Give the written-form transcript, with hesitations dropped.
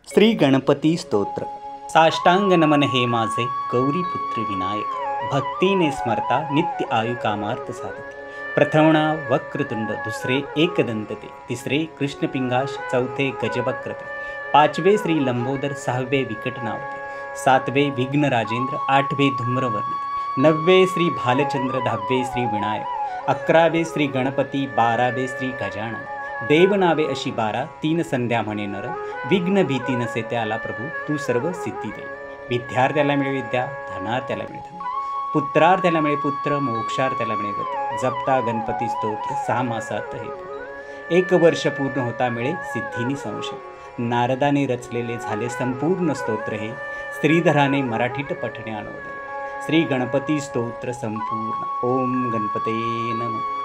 श्री गणपती स्तोत्र. साष्टांग नमन हे माझे गौरीपुत्र विनायक, भक्तीने स्मरता नित्य आयु कामार्थ साधते. प्रथम नाव वक्रतुंड, दुसरे एकदंतते, तिसरे कृष्णपिंगाश, चौथे गजवक्रते, पाचवे श्री लंबोदर, सहावे विकटनावते, सातवे विघ्न राजेंद्र, आठवे धूम्रवर्ण, नववे श्री भालचंद्र, दहावे श्री विनायक, अकरावे श्री गणपती, बारावे श्री गजानन. देवनावे अशी 12, 3 संध्या म्हणे नर, विघ्न भीती नसे त्याला प्रभू, तू सर्व सिद्धी दे. विद्यार्थ्याला मिळे विद्या, धनार्थ्याला मिळे धन, पुत्रार्थ्याला मिळे पुत्र, मोक्षार्थ्याला मिळे गती. जपता गणपती स्तोत्र 6 मासात हे 1 वर्ष पूर्ण होता मिळे सिद्धीनी संशय. नारदाने रचलेले झाले संपूर्ण स्तोत्र हे, श्रीधराने मराठीत पठणे आणवले. श्री गणपती स्तोत्र संपूर्ण. ओम गणपते नमः.